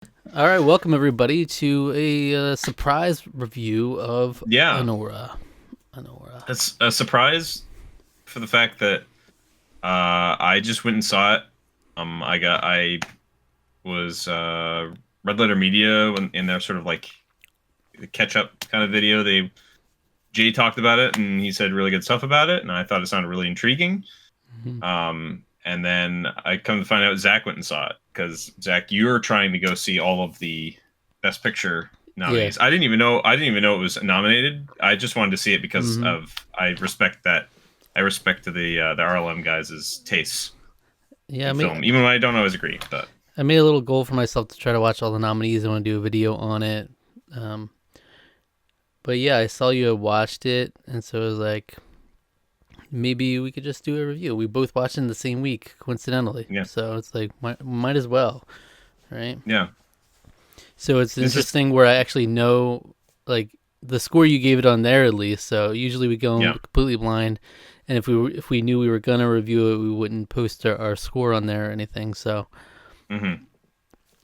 All right, welcome everybody to a surprise review of Yeah, Anora. Anora. that's a surprise for the fact that I just went and saw it. I was Red Letter Media when in their sort of like catch up kind of video. Jay talked about it and he said really good stuff about it, and I thought it sounded really intriguing. Mhm. And then I come to find out Zach went and saw it because Zach, you're trying to go see all of the Best Picture Yeah. nominees. I didn't even know it was nominated. I just wanted to see it because hmm of I respect that. I respect the RLM guys' tastes Yeah, in film, even when I don't always agree. But I made a little goal for myself to try to watch all the nominees. I want to do a video on it. Um, but yeah, I saw you had watched it, and so I was like, maybe we could just do a review. We both watched it in the same week, coincidentally. yeah, So it's like, might as well, right? yeah, So it's this is interesting where I actually know like the score you gave it on there at least. So usually we go in yeah, completely blind, and if we knew we were gonna review it, we wouldn't post our score on there or anything. So hmm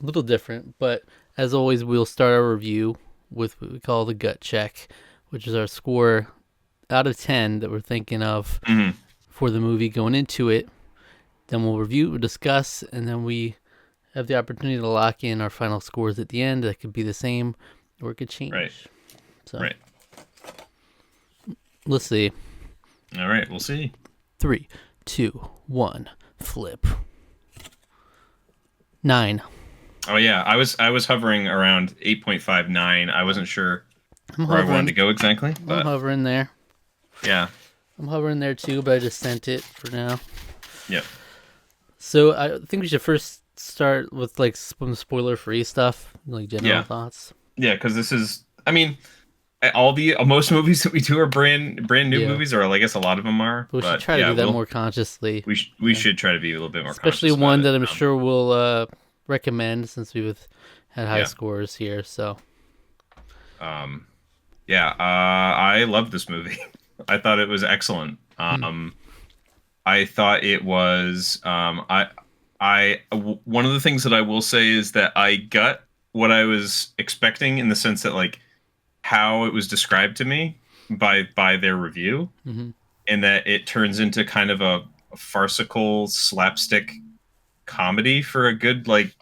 a little different, but as always, we'll start our review with what we call the gut check, which is our score out of 10 that we're thinking of hmm for the movie going into it. Then we'll review, we'll discuss, and then we have the opportunity to lock in our final scores at the end. That could be the same or it could right, change. So right. let's see. All right, we'll see. Three, two, one, flip. 9. Oh yeah, I was hovering around 8.59. I wasn't sure I'm where I wanted to hovering. go exactly, I'm but hovering there. yeah, I'm hovering there too, but I just sent it for now. yeah, So I think we should first start with like some spoiler-free stuff, like general yeah. thoughts. Yeah, because this is. I mean, all the most movies that we do are brand new Yeah, movies, or I guess a lot of them are. but we should But try to yeah, do that more consciously. we Yeah, should try to be a little bit more especially conscious about one it. that I'm sure we'll recommend since we've had high Yeah, scores here. So um, yeah. I love this movie. I thought it was excellent. hmm. I thought it was. One of the things that I will say is that I got what I was expecting in the sense that like how it was described to me by their review, Hmm. and that it turns into kind of a farcical slapstick comedy for a good like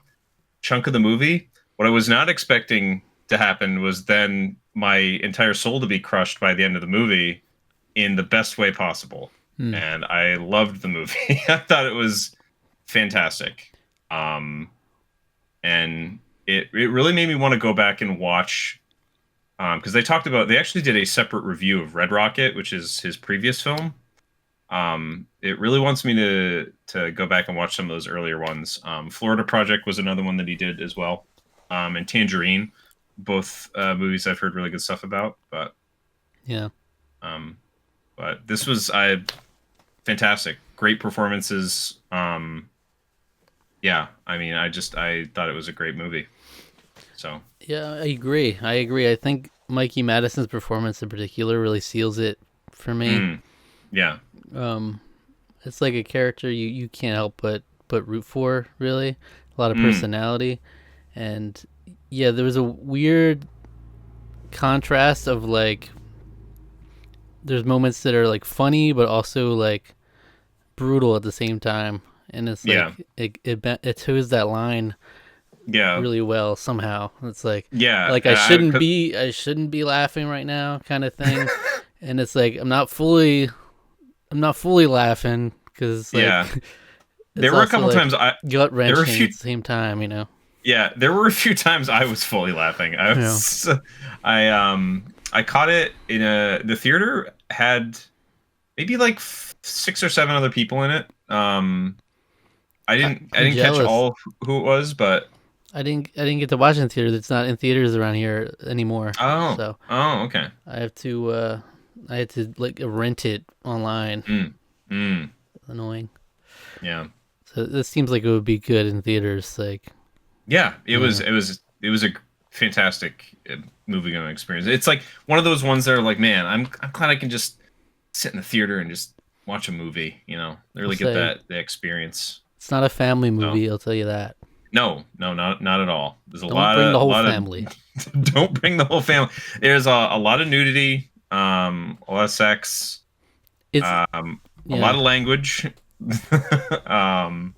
chunk of the movie. What I was not expecting to happen was then my entire soul to be crushed by the end of the movie in the best way possible. Hmm. And I loved the movie. I thought it was fantastic. Um, and it really made me want to go back and watch because they actually did a separate review of Red Rocket, which is his previous film. It really wants me to go back and watch some of those earlier ones. Florida Project was another one that he did as well, and Tangerine, both movies I've heard really good stuff about. Yeah, Um, but this was fantastic, great performances. Yeah, I mean, I thought it was a great movie. So yeah, I agree. I agree. I think Mikey Madison's performance in particular really seals it for me. mm, yeah, Um, it's like a character you can't help but root for. Really, a lot of mm, personality, and yeah, there was a weird contrast of like there's moments that are like funny but also like brutal at the same time, and it's yeah, like it toes that line yeah, really well somehow. It's yeah. like I shouldn't be laughing right now kind of thing, and it's like I'm not fully laughing because like Yeah, it's there were a also couple like times I gut there were a wrenching few at the same time. Yeah, there were a few times I was fully laughing. Yeah. I caught it in a the theater had maybe like six or seven other people in it. I I'm didn't catch jealous. all who it was, but I didn't get to watch it in theater. It's not in theaters around here anymore. So okay. I have to I had to like rent it online. Mm, mm, Annoying. yeah. So this seems like it would be good in theaters. Like Yeah, yeah, it was a fantastic movie going experience. It's like one of those ones that are like, man, I'm glad I can just sit in the theater and just watch a movie. You know, I'll really get say that the experience. it's not a family So movie. I'll tell you that. No, not at all. There's Don't bring the a whole lot family. of don't bring the whole family. There's a lot of nudity, a lot of sex, It's a lot yeah. of language. um,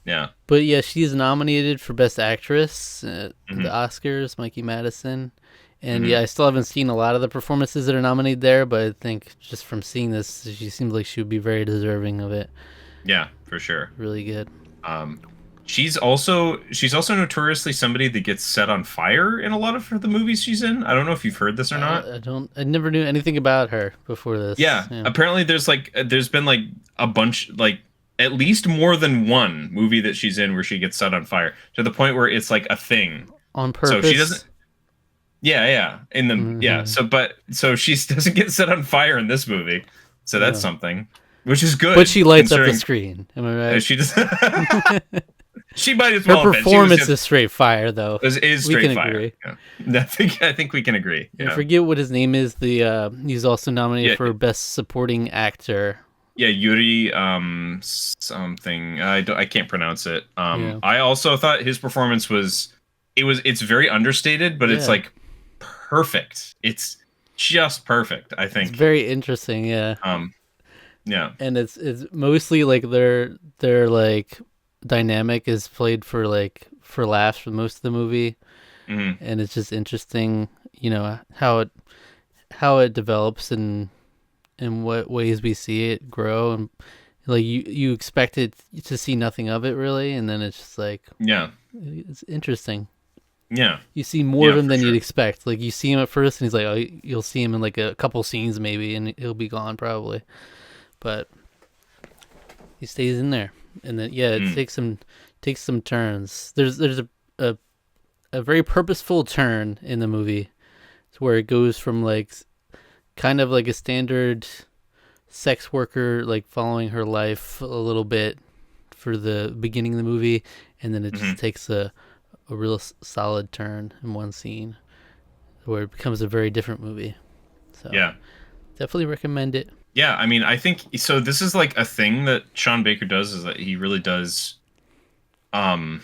yeah. But yeah, she's nominated for Best Actress at the Hmm. Oscars, Mikey Madison. And Hmm. yeah, I still haven't seen a lot of the performances that are nominated there, but I think just from seeing this, she seems like she would be very deserving of it. Yeah, for sure. Really good. Um, she's also notoriously somebody that gets set on fire in a lot of the movies she's in. I don't know if you've heard this or not. I never knew anything about her before this. Yeah, Yeah. apparently there's been like a bunch, like at least more than one movie that she's in where she gets set on fire to the point where it's like a thing. On So she doesn't. purpose. Yeah. In the yeah. Hmm. So she doesn't get set on fire in this movie. So that's Yeah. something, which is But good she lights up the considering screen. Am I she does. right? She might as Her well have been. She was performance just is straight fire, though. is We straight can fire. agree. Yeah. I think we can agree. I Yeah. forget what his name is. The he's also nominated Yeah. for Best Supporting Actor. Yeah, Yuri something. I can't pronounce it. Yeah. I also thought his performance it's very understated, but it's Yeah. like perfect. It's just perfect, I It's think. very interesting, yeah. Um yeah. And it's mostly like their like dynamic is played for laughs for most of the movie, Hmm. and it's just interesting, how it develops and in what ways we see it grow, and like you expect it to see nothing of it really, and then it's just like Yeah. it's interesting. Yeah. You see more of Yeah, him for than you'd sure. expect. Like you see him at first, and he's like, oh, you'll see him in like a couple scenes maybe, and he'll be gone probably. But he stays in there, and then yeah, it Mm. takes some turns. There's a very purposeful turn in the movie, to where it goes from like kind of like a standard sex worker, like following her life a little bit for the beginning of the movie, and then it Hmm. just takes a real solid turn in one scene where it becomes a very different movie. So Yeah. definitely recommend it. Yeah, I mean, I think so this is like a thing that Sean Baker does is that he really does um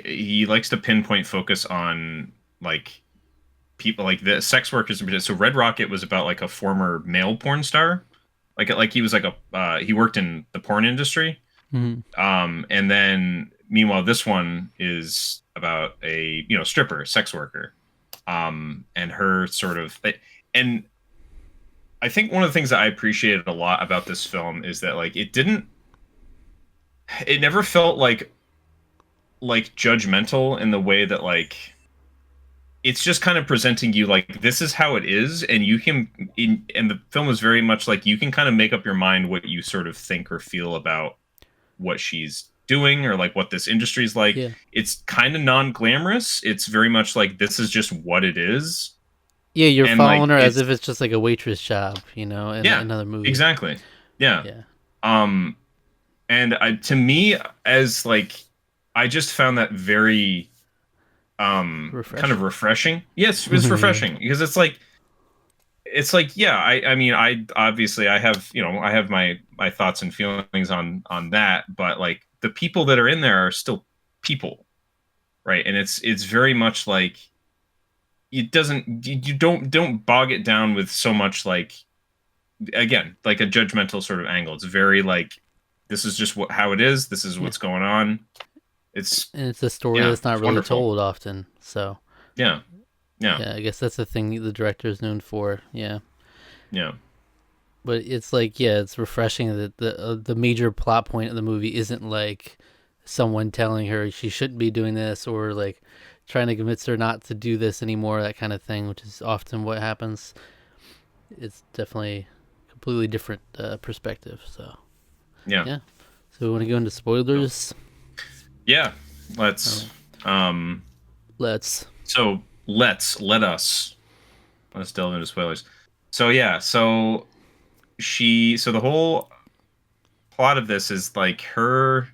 he likes to pinpoint focus on like people like the sex workers in particular. So Red Rocket was about like a former male porn star. Like he was like a he worked in the porn industry. Mm-hmm. And then meanwhile this one is about a stripper, sex worker. And her sort of and I think one of the things that I appreciated a lot about this film is that like it never felt like judgmental in the way that like it's just kind of presenting you like this is how it is, and and the film is very much like you can kind of make up your mind what you sort of think or feel about what she's doing or like what this industry is like. Yeah. It's kind of non-glamorous. It's very much like this is just what it is. Yeah, you're And like following her as it's if it's just like a waitress job, in yeah, another movie. exactly. Yeah. Yeah. Um and to me as like I just found that very kind of Refreshing. refreshing. Yes, it's Yeah. refreshing because it's like yeah, I mean I obviously I have my thoughts and feelings on that, but like the people that are in there are still people, right? And it's very much like it doesn't you don't bog it down with so much like again like a judgmental sort of angle. It's very like this is just how it is. This is Yeah. what's going on. It's And it's a story yeah, that's not it's really wonderful. told often. So Yeah, yeah, yeah, I guess that's the thing the director is known for. Yeah. yeah, But it's like, yeah, it's refreshing that the major plot point of the movie isn't like someone telling her she shouldn't be doing this, or like trying to convince her not to do this anymore, that kind of thing, which is often what happens. It's definitely a completely different perspective. So yeah, yeah. So we want to go into spoilers. yeah. Let's Let's. so let's delve into spoilers. So yeah, so the whole plot of this is like her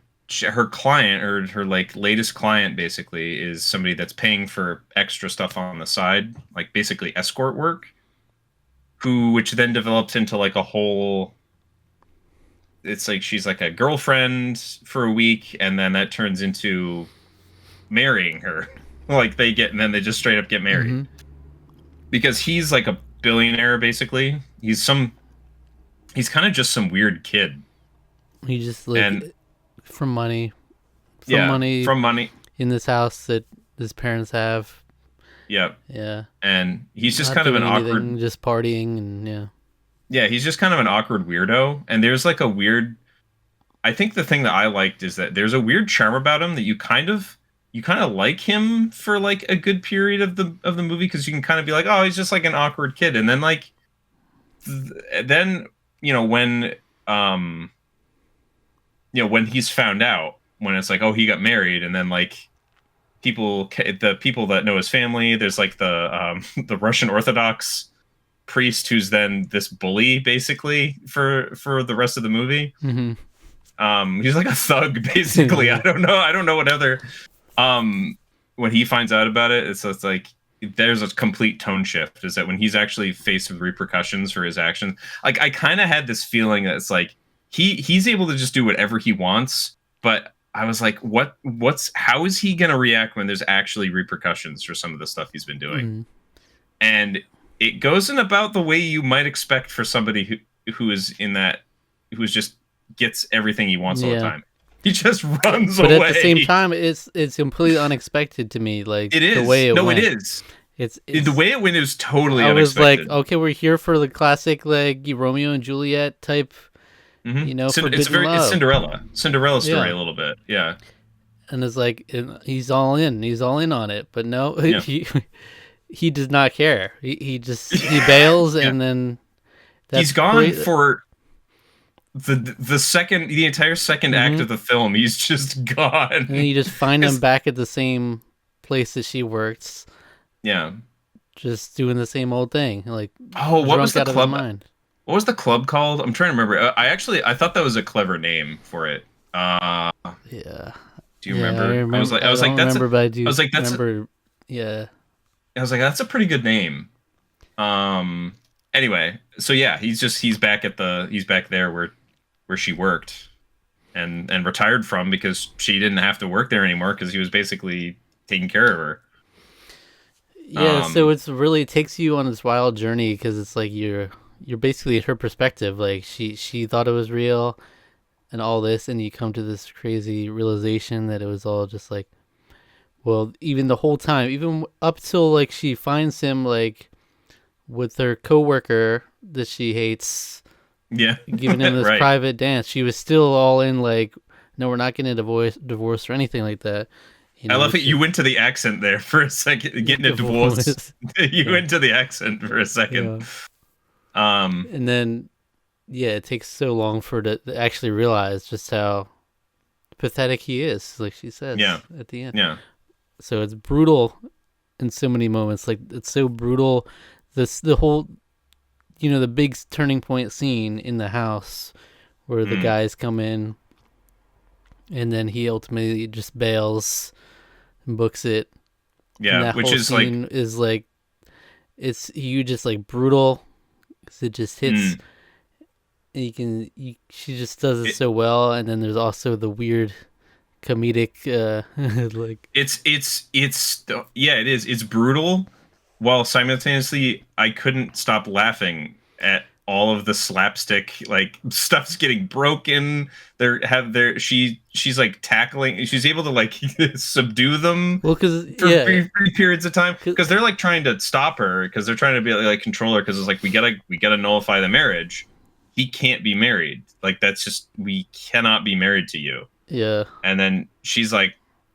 client or her like latest client basically is somebody that's paying for extra stuff on the side, like basically escort work, which then develops into like a whole it's like she's like a girlfriend for a week, and then that turns into marrying her. Like they get, and then they just straight up get married Mm-hmm. because he's like a billionaire basically. He's kind of just some weird kid, He just and like from money, from yeah, money from money. in this house that his parents have. Yeah, Yeah, and he's just not kind of an doing awkward. anything, just partying, and yeah. Yeah, he's just kind of an awkward weirdo, and there's like a weird. I think the thing that I liked is that there's a weird charm about him that you kind of like him for like a good period of the movie because you can kind of be like, oh, he's just like an awkward kid, and then like then when um when he's found out, when it's like, oh, he got married, and then like the people that know his family, there's like the Russian Orthodox priest who's then this bully basically for the rest of the movie. Mm-hmm. He's like a thug basically. Yeah. I don't know what other when he finds out about it, it's like there's a complete tone shift. Is that when he's actually faced with repercussions for his actions? Like I kind of had this feeling that it's like he's able to just do whatever he wants, but I was like, how is he gonna react when there's actually repercussions for some of the stuff he's been doing? Mm-hmm. And it goes in about the way you might expect for somebody who is in that who's just gets everything he wants all the Yeah. time. He just runs But away. at the same time, it's completely unexpected to me. Like It is. the way it No, went. it is. It's The way it went is totally I was unexpected. like, okay, we're here for the classic like Romeo and Juliet type, It's forbidden it's love. Cinderella story Yeah. a little bit. Yeah. And it's like he's all in. He's all in on it. But no, Yeah. he does not care. He bails, Yeah. and then He's gone for the entire second act of the film. He's just gone. And then you just find him It's- back at the same place that she works, Yeah. just doing the same old thing. Like Oh, what was drunk the out of his club? mind. What was the club called? I'm trying to remember. I thought that was a clever name for it. Yeah. Do you Yeah, remember? I remember. I was like, don't that's. remember, but I do I was like, that's. remember. Yeah. I was like, that's a pretty good name. Anyway, so yeah, he's back there where she worked, and retired from because she didn't have to work there anymore because he was basically taking care of her. Yeah, so it's really takes you on this wild journey because it's like you're basically her perspective. Like she thought it was real, and all this, and you come to this crazy realization that it was all just like, well, even the whole time, even up till like she finds him like with her coworker that she hates, Yeah, giving him this right. private dance, she was still all in like, no, we're not getting a divorce or anything like that. I love it. You went to the accent there for a second, getting a divorce. You went to the accent for a second. Yeah. And then, yeah, it takes so long for her to actually realize just how pathetic he is, like she says at the end. Yeah. So it's brutal in so many moments. Like it's so brutal. The whole, the big turning point scene in the house where the guys come in, and then he ultimately just bails and books it. Yeah, which is like it's you just like brutal because it just hits. And she just does it so well, and then there's also the weird comedic like it is. It's brutal, while simultaneously I couldn't stop laughing at all of the slapstick, like stuff's getting broken. She's like tackling. She's able to like subdue them. Well, because for brief periods of time, because they're like trying to stop her, because they're trying to be like control her, because it's like we gotta nullify the marriage. He can't be married. Like that's just, we cannot be married to you. Yeah. And then she's like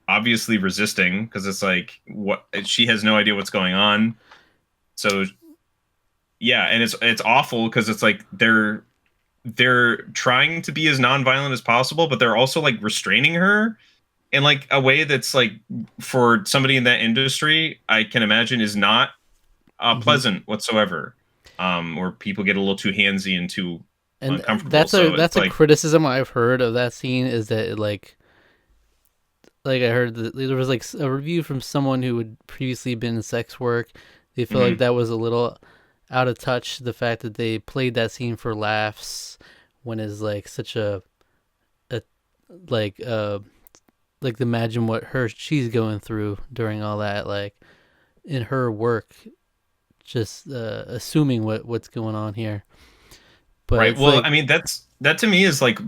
obviously resisting because it's like she has no idea what's going on. So yeah, and it's awful because it's like they're trying to be as nonviolent as possible, but they're also like restraining her in like a way that's like, for somebody in that industry, I can imagine is not pleasant whatsoever. Where people get a little too handsy and too uncomfortable. That's a criticism I've heard of that scene, is that it, like I heard that there was like a review from someone who had previously been in sex work. They feel like that was a little out of touch. The fact that they played that scene for laughs, when it's like such a like like imagine what she's going through during all that, like in her work, just assuming what's going on here. But Right. it's Well, like I mean, that to me is like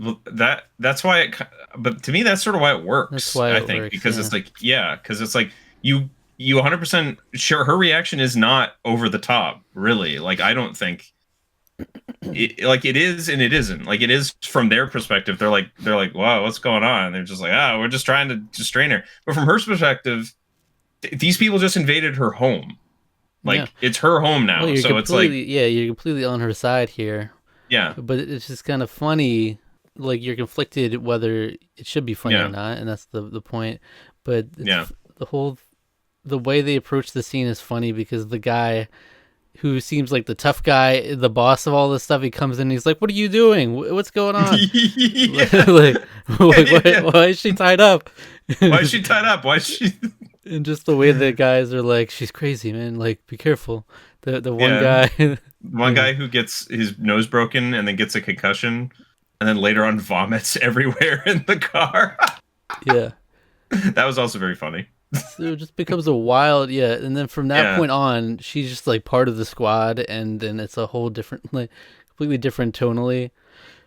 that's why but to me that's sort of why it that's works, why I it think, works. because Yeah, it's like, yeah, because it's like you 100% sure her reaction is not over the top, really. Like, I don't think like it is and it isn't. Like, it is from their perspective. They're like, wow, what's going on? And they're just like, ah, we're just trying to distrain her. But from her perspective, these people just invaded her home. yeah. Like, it's her home Well, now. So it's like, you're completely on her side here. yeah, But it's just kind of funny. Like you're conflicted whether it should be funny or yeah, not, and that's the point. But yeah. the whole the way they approach the scene is funny because the guy who seems like the tough guy, the boss of all this stuff, he comes in and he's like, "What are you doing? What's going on?" Yeah. like, Yeah. why is she tied up? Why is she tied up? Why is she? And just the way the guys are like, "She's crazy, man. Like, be careful." The one Yeah. guy, One guy who gets his nose broken and then gets a concussion, and then later on vomits everywhere in the car. yeah. That was also very funny. So it just becomes a wild, yeah. And then from that Yeah. point on, she's just like part of the squad, and then it's a whole different, like, completely different tonally.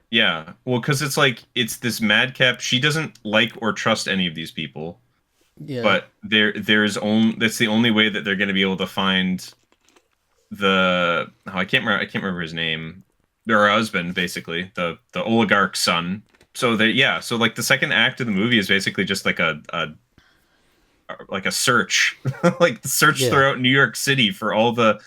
Yeah. Well, because it's like it's this madcap. She doesn't like or trust any of these people, Yeah, but there's only that's the only way that they're going to be able to find the I can't remember his name. Her husband, basically the oligarch's son. So they yeah. So like the second act of the movie is basically just like a search, like the search yeah. throughout New York City for all the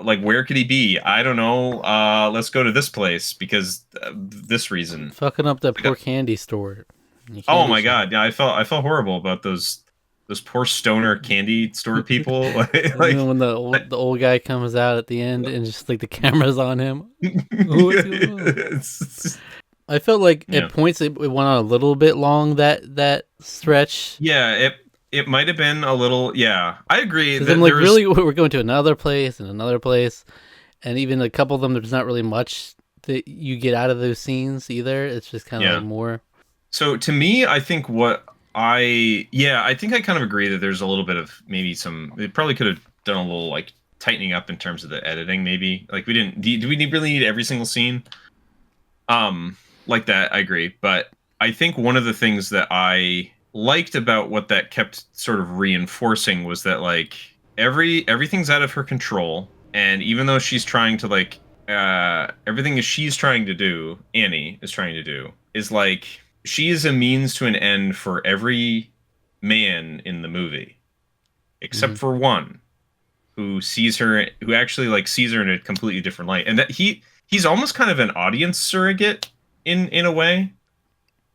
like where could he be? I don't know. Let's go to this place because this reason. Fucking up that Like, poor candy store. The oh candy my shop. god, yeah, I felt horrible about those poor stoner candy store people. And then like, when the old guy comes out at the end and just like the camera's on him. What's going on? I felt like yeah, at points it went on a little bit long, that stretch. yeah. It might have been a little. Yeah, I agree Because I'm that like, there was. really, we're going to another place and another place, and even a couple of them, there's not really much that you get out of those scenes either. It's just kind of like Yeah. more. So to me, I think I think I kind of agree that there's a little bit of maybe some. It probably could have done a little like tightening up in terms of the editing. Maybe like we didn't. Do we really need every single scene? Like that. I agree, but I think one of the things that I liked about what that kept sort of reinforcing was that like everything's out of her control, and even though she's trying to like everything that she's trying to do, Annie is trying to do, is like she is a means to an end for every man in the movie, except Mhm. for one who actually like sees her in a completely different light, and that he's almost kind of an audience surrogate in a way,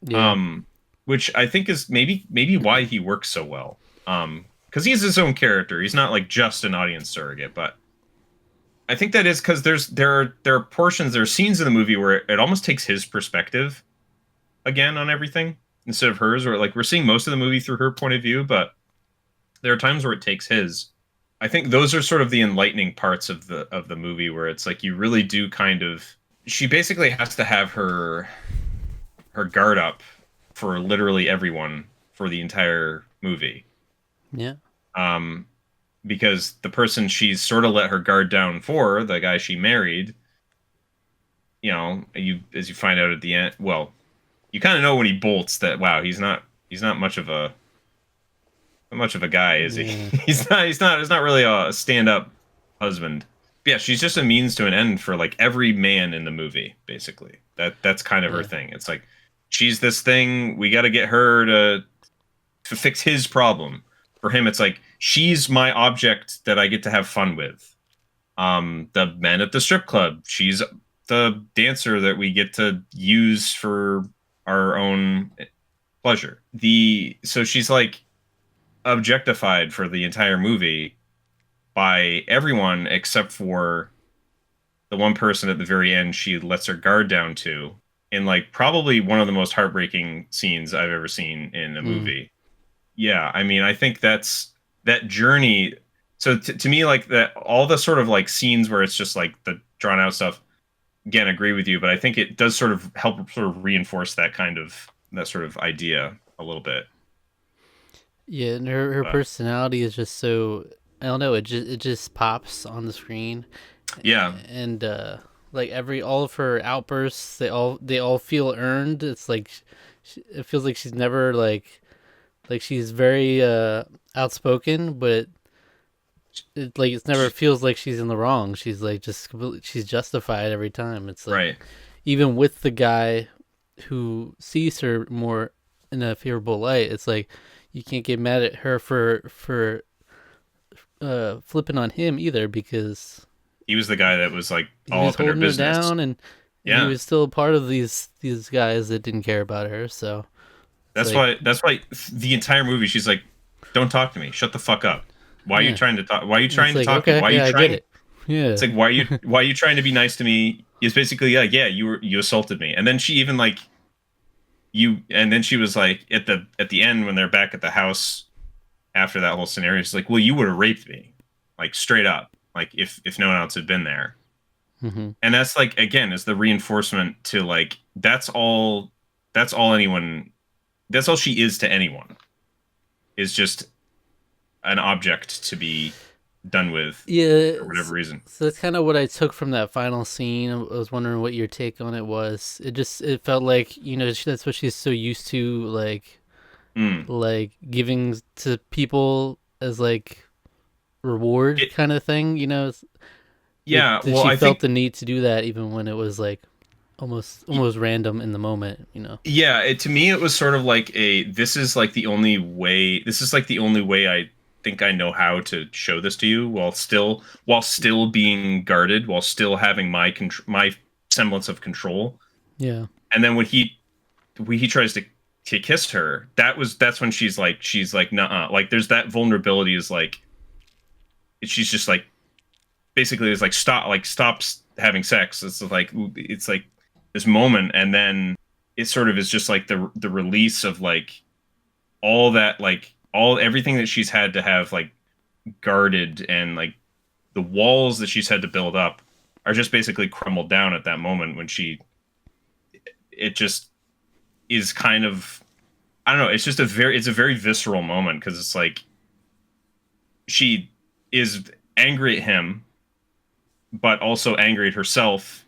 Yeah, um, which I think is maybe why he works so well, because he's his own character. He's not like just an audience surrogate, but I think that is because there are portions, there are scenes in the movie where it almost takes his perspective again on everything instead of hers, where like we're seeing most of the movie through her point of view, but there are times where it takes his. I think those are sort of the enlightening parts of the movie where it's like you really do kind of she basically has to have her guard up for literally everyone for the entire movie. yeah, Um because the person she's sort of let her guard down for, the guy she married, you as you find out at the end, well, you kind of know when he bolts that wow, he's not much of a guy, is he? yeah, He's not really a stand-up husband. But yeah, she's just a means to an end for like every man in the movie, basically. That's kind of her yeah, thing. It's like she's this thing, we got to get her to fix his problem. For him, it's like she's my object that I get to have fun with. The men at the strip club, she's the dancer that we get to use for our own pleasure. So she's like objectified for the entire movie by everyone except for the one person at the very end she lets her guard down to, in like probably one of the most heartbreaking scenes I've ever seen in a mm, movie. Yeah, I mean, I think that's that journey. So to me, like that, all the sort of like scenes where it's just like the drawn out stuff again agree with you, but I think it does sort of help sort of reinforce that sort of idea a little bit. Yeah, and her But personality is just so, I don't know, it just pops on the screen. yeah, And like every all of her outbursts, they all feel earned. It's like it feels like she's never like she's very outspoken, but it never she, feels like she's in the wrong. She's like she's justified every time. It's like right. even with the guy who sees her more in a favorable light, it's like you can't get mad at her for flipping on him either, because He was the guy that was like he all was up in her holding her business. down, and he Yeah. was still a part of these guys that didn't care about her. So it's like, That's why the entire movie she's like, "Don't talk to me. Shut the fuck up. Why are you yeah, trying to talk? Why are you and it's trying to like, talk to me? okay, Why are you yeah, I get trying?" it. Yeah. It's like, why are you trying to be nice to me? It's basically like, yeah, you assaulted me. And then she even like and then she was like at the end when they're back at the house after that whole scenario, she's like, "Well, you would have raped me." Like straight up. Like if no one else had been there. Hmm. And that's like again is the reinforcement to like that's all anyone that's all she is to anyone is just an object to be done with Yeah, for whatever reason. so that's kind of what I took from that final scene. I was wondering what your take on it was. It felt like, that's what she's so used to, Mm. like giving to people as like reward It, kind of thing. Like, yeah, did well, she I felt think the need to do that even when it was like almost random in the moment. yeah, to me it was sort of like a this is like the only way I think I know how to show this to you while still being guarded, while still having my semblance of control. Yeah. And then when he tries to kiss her, that's when she's like nuh-uh. Like there's that vulnerability is like she's just like basically is like stops having sex. It's like this moment, and then it sort of is just like the release of like all that like all everything that she's had to have like guarded, and like the walls that she's had to build up are just basically crumbled down at that moment when it just is kind of I don't know, it's a very visceral moment because it's like she is angry at him but also angry at herself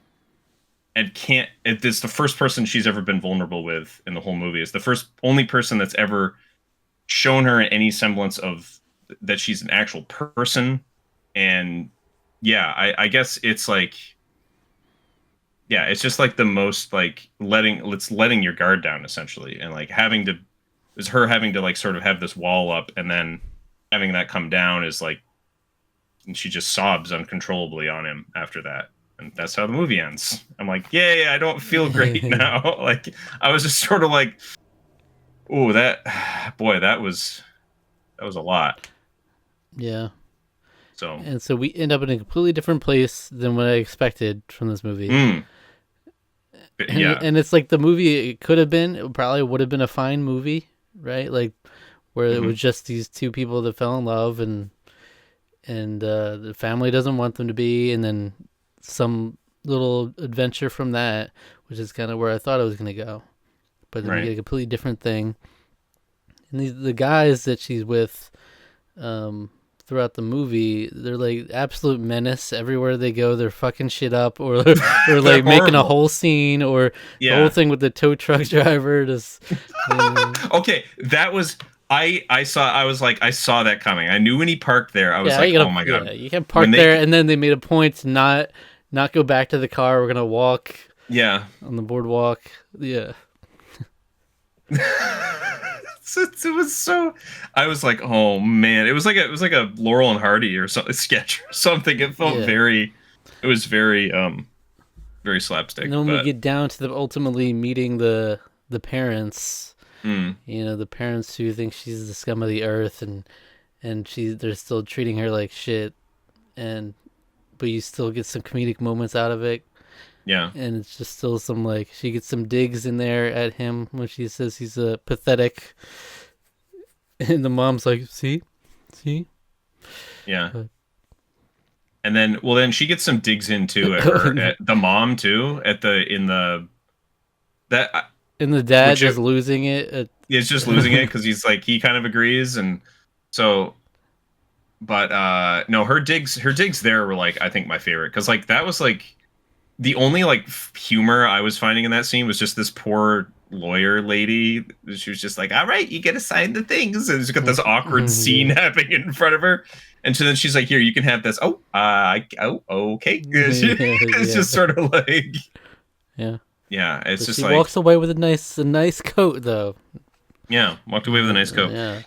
and can't it's the first person she's ever been vulnerable with in the whole movie. It's the first only person that's ever shown her any semblance of that she's an actual person. And yeah, I guess it's like yeah, it's just like the most like letting your guard down essentially, and like having to is her having to like sort of have this wall up and then having that come down is like and she just sobs uncontrollably on him after that. And that's how the movie ends. I'm like, yay, I don't feel great now. Like I was just sort of like, oh, that boy, that was a lot. Yeah. So And so we end up in a completely different place than what I expected from this movie. mm, And yeah. and it's like the movie it could have been, it probably would have been a fine movie, right? Like where it Hmm. was just these two people that fell in love, and the family doesn't want them to be, and then some little adventure from that, which is kind of where I thought it was going to go. But then we Right. get a completely different thing. And the guys that she's with throughout the movie, they're like absolute menace everywhere they go. They're fucking shit up, or They're like making a horrible. whole scene, or the whole Yeah. thing with the tow truck driver. Just Okay, that was I was like I saw that coming. I knew when he parked there. I was yeah, like, "Oh my god." you can When park they there, and then they made a point to not go back to the car. We're gonna walk yeah. on the boardwalk. Yeah. It was so I was like, "Oh man." It was like a Laurel and Hardy or something sketch or something. It felt Yeah. very it was very And slapstick, then when we but get down to the ultimately meeting the parents, mm, the parents who think she's the scum of the earth, and they're still treating her like shit, and but you still get some comedic moments out of it, yeah. and it's just still some like she gets some digs in there at him when she says he's pathetic, and the mom's like, see, Yeah. But And then she gets some digs in too at her, at the mom too, at the in the that And the dad which just losing it. is just losing it because he's like he kind of agrees, and so but no, her digs there were like I think my favorite because like that was like the only like humor I was finding in that scene was just this poor lawyer lady. She was just like, "All right, you get to sign the things," and she's got this awkward scene Yeah. happening in front of her. And so then she's like, "Here, you can have this." Oh, oh, okay. Yeah, It's yeah, just sort of like, yeah. yeah, it's But just she like, walks away with a nice coat though. yeah, walked away with a nice coat. Yeah.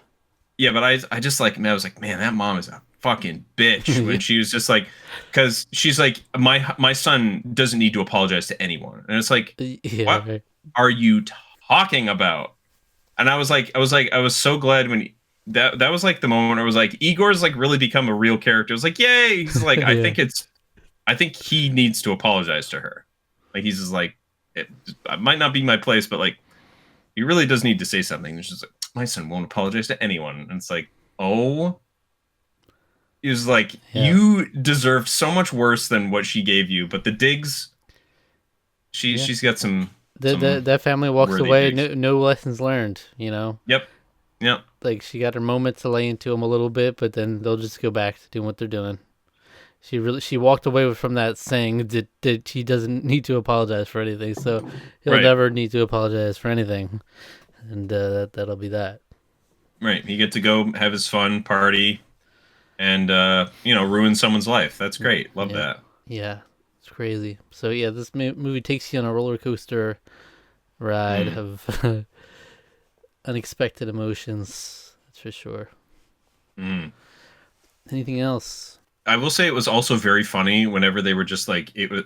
Yeah, but I just like, man, I was like, man, that mom is a fucking bitch when Yeah. she was just like, because she's like, my son doesn't need to apologize to anyone, and it's like, Yeah. what Right. are you talking about? And I was so glad when that was like the moment where I was like, Igor's like really become a real character. I was like, yay! He's like, Yeah. I think he needs to apologize to her. Like he's just like, it might not be my place, but like he really does need to say something. It's just like my son won't apologize to anyone, and it's like, oh, he was like, Yeah. you deserve so much worse than what she gave you. But the digs, Yeah. she's got That some that family walks worthy away, digs. no lessons learned. You know, Yep, yep, like she got her moment to lay into him a little bit, but then they'll just go back to doing what they're doing. She walked away from that saying that he doesn't need to apologize for anything, so he'll right, never need to apologize for anything, and that'll be that. right. He get to go have his fun party and ruin someone's life. That's great. Love Yeah, that. yeah, it's crazy. So yeah, this movie takes you on a roller coaster ride Mm, of unexpected emotions. That's for sure. mm. Anything else? I will say it was also very funny whenever they were just like it was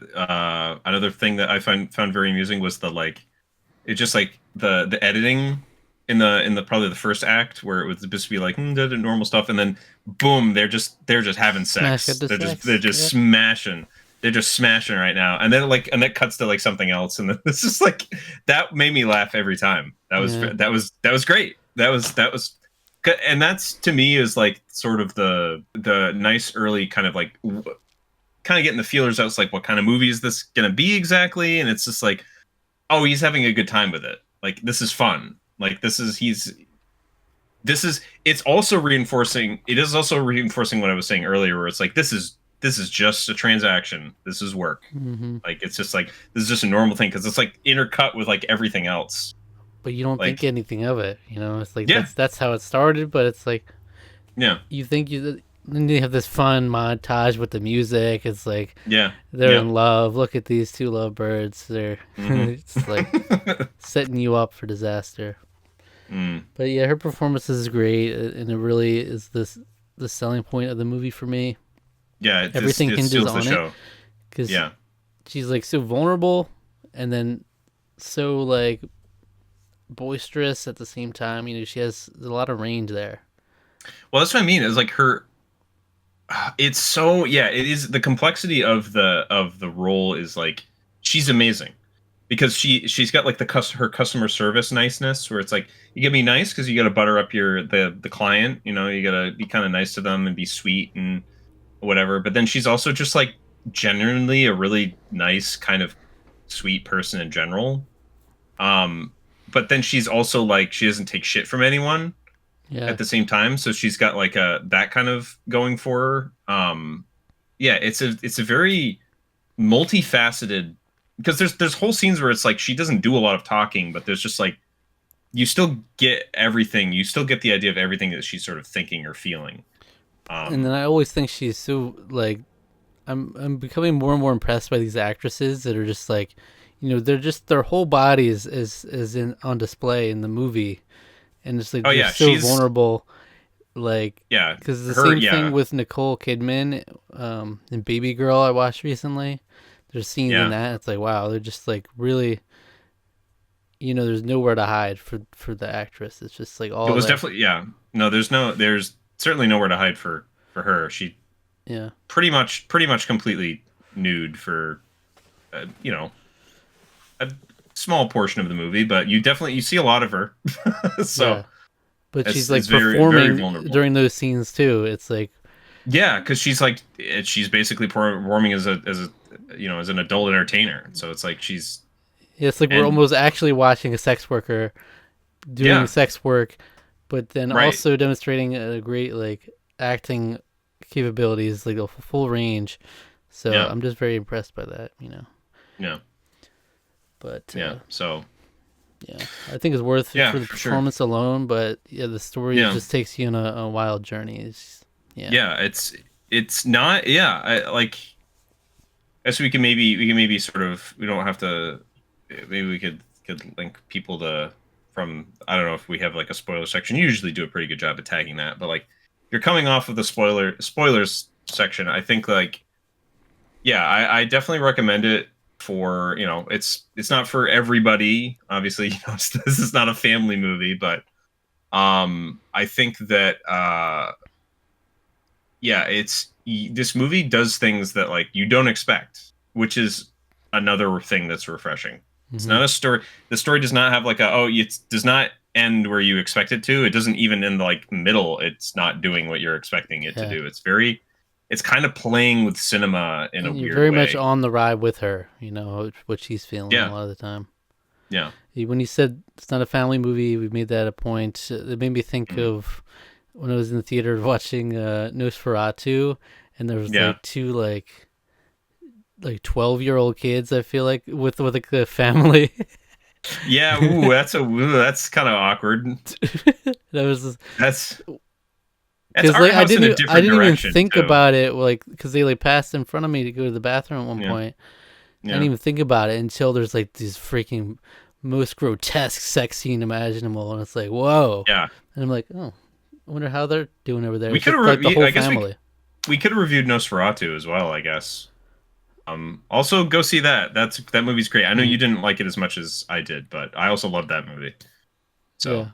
another thing that I found very amusing was the like it just like the editing in the probably the first act where it was supposed to be like the normal stuff, and then boom, they're just having Smash at sex. the They're sex. just Yeah, smashing. They're just smashing right now, and then like and that cuts to like something else, and then it's just like that made me laugh every time. yeah, That was great. That was and that's to me is like sort of the nice early kind of like kind of getting the feelers out. It's like what kind of movie is this gonna be exactly, and it's just like oh, he's having a good time with it. Like this is fun. Like this is it's also reinforcing it is also reinforcing what I was saying earlier where it's like this is just a transaction. This is work. hmm Like it's just like this is just a normal thing because it's like intercut with like everything else. but you don't think Like anything of it. You know, it's like yeah, that's how it started, but it's like yeah, you think you then you have this fun montage with the music. It's like yeah, they're yeah. in love. Look at these two lovebirds. They're Mm-hmm. it's like setting you up for disaster. mm. But yeah, her performance is great, and it really is the selling point of the movie for me. Yeah, Everything it hinges steals the on it show. because Yeah. she's like so vulnerable, and then so like boisterous at the same time. You know, she has a lot of range there. Well, that's what I mean. It's like her it's so yeah, it is the complexity of the role is like she's amazing because she's got like her customer service niceness where it's like you gotta be nice because you gotta butter up the client, you gotta be kind of nice to them and be sweet and whatever, but then she's also just like genuinely a really nice kind of sweet person in general. But then she's also like she doesn't take shit from anyone Yeah, at the same time, so she's got like a that kind of going for her. Yeah, it's a very multifaceted because there's whole scenes where it's like she doesn't do a lot of talking, but there's just like you still get everything, you still get the idea of everything that she's sort of thinking or feeling. and then um I always think she's so like I'm becoming more and more impressed by these actresses that are just like, you know, they're just their whole body is in on display in the movie, and it's like oh they're yeah, so she's vulnerable, like yeah, because the her same thing yeah, with Nicole Kidman in Baby Girl I watched recently. There's scenes in yeah, that it's like wow, they're just like really, you know, there's nowhere to hide for the actress. It's just like it all was there. definitely yeah, no, there's certainly nowhere to hide for her. She Yeah, pretty much completely nude for you know a small portion of the movie, but you see a lot of her. So yeah. But she's it's like very very performing vulnerable. during those scenes too. It's like Yeah, because she's basically performing as a as an adult entertainer. So it's like she's It's like we're and almost actually watching a sex worker doing yeah, sex work, but then right. also demonstrating a great like acting capabilities, like a full range. So Yeah, I'm just very impressed by that, you know. yeah, But yeah. So yeah, I think it's worth it yeah, for the for sure. performance alone. But yeah, the story Yeah, just takes you on a wild journey. Yeah, yeah. It's not. Yeah, guess we can maybe sort of we don't have to maybe we could link people to from I don't know if we have like a spoiler section. You usually do a pretty good job at tagging that, but like if you're coming off of the spoilers section, I think like yeah, I definitely recommend it for it's not for everybody. Obviously, this is not a family movie, but I think that yeah, this movie does things that like you don't expect, which is another thing that's refreshing. It's hmm not a story. The story does not have like it does not end where you expect it to. It doesn't even end like middle. It's not doing what you're expecting it to yeah. do. It's kind of playing with cinema in a And you're weird very much way. on the ride with her. You know what she's feeling a Yeah, lot of the time. yeah, When you said it's not a family movie, we made that a point. It made me think mm, of when I was in the theater watching Nosferatu, and there was yeah, like two like 12-year-old kids. I feel like with like the family. yeah. That's kind of awkward. That was That's because art like house in a I different didn't even direction think too. about it like because they like passed in front of me to go to the bathroom at one Yeah, point. I didn't yeah, even think about it until there's like these freaking most grotesque sex scene imaginable, and it's like whoa, yeah. and I'm like, oh, I wonder how they're doing over there. We It's could just have. like the whole I guess family. we could have reviewed Nosferatu as well. I guess. Also, go see that. That movie's great. I know Mm, you didn't like it as much as I did, but I also loved that movie. So yeah,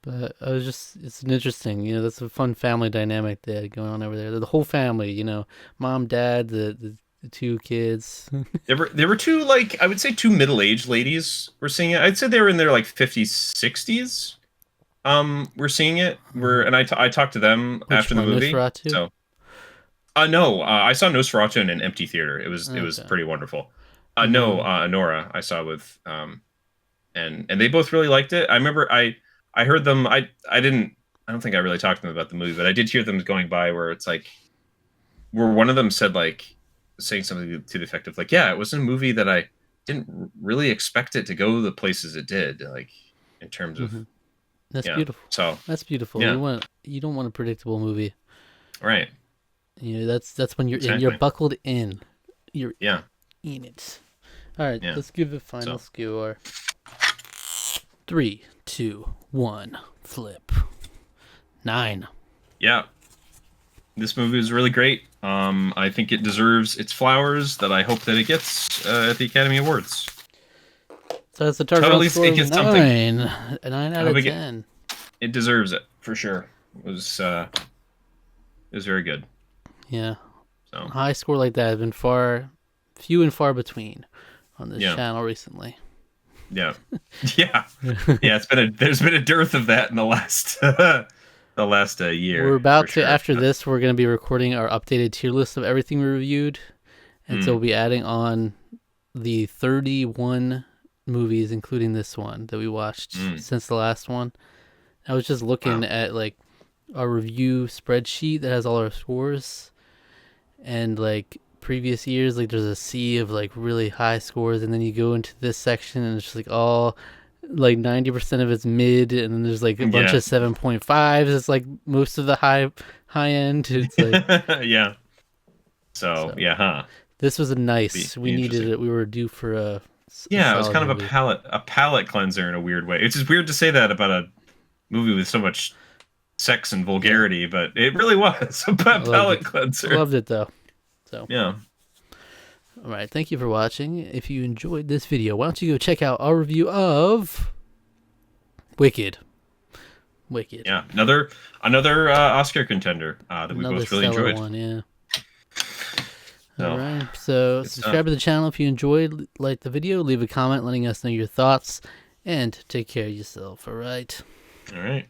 but I was just it's an interesting, you know, that's a fun family dynamic they had going on over there. The whole family, you know, mom, dad, the two kids. there were two like I would say two middle-aged ladies were seeing it. I'd say they were in their like 50s, 60s. We're seeing it. uh, I talked to them which after the one, movie. Nosferatu? So no, I saw Nosferatu in an empty theater. It was Okay. pretty wonderful. No, Mm, Anora I saw with and they both really liked it. I remember I heard them. I don't think I really talked to them about the movie, but I did hear them going by where it's like where one of them said like saying something to the effect of like, yeah, it was a movie that I didn't really expect it to go the places it did, like in terms of hmm That's yeah. beautiful. So That's beautiful. yeah, You don't want a predictable movie. right, You know, that's when you're in. You're exactly, buckled in. You're yeah, in it. All right, yeah. let's give a final So score. 3, 2, 1, flip. 9. yeah, this movie was really great. I think it deserves its flowers that I hope that it gets at the Academy Awards. So that's a So at Tarqaron least score it of gets something. 9. A 9 I out hope of it get 10. it deserves it for sure. It was very good. Yeah, a So high score like that has been few and far between on this yeah, channel recently. yeah, yeah, yeah. There's been a dearth of that in the last the last We're year for about to sure. after this. We're gonna be recording our updated tier list of everything we reviewed, and so Mm, we'll be adding on the 31 movies, including this one that we watched mm, since the last one. I was just looking wow. at like our review spreadsheet that has all our scores, and like previous years, like there's a sea of like really high scores, and then you go into this section and it's just like all like 90% of it's mid, and then there's like a bunch Yeah, of 7.5s. It's like most of the high end. It's like yeah. So so. yeah, huh? This was a nice. We Be needed interesting. it. We were due for a Yeah, it was solid kind of movie. a palate cleanser in a weird way. It's just weird to say that about a movie with so much sex and Yeah, vulgarity, but it really was a I loved it. palate I cleanser. loved it though. So, Yeah. all right. Thank you for watching. If you enjoyed this video, why don't you go check out our review of Wicked. Wicked. Yeah, another Oscar contender that we Another both really stellar enjoyed. one. Yeah. All So right. So good stuff. subscribe to the channel if you enjoyed. Like the video. Leave a comment letting us know your thoughts, and take care of yourself. All right. All right.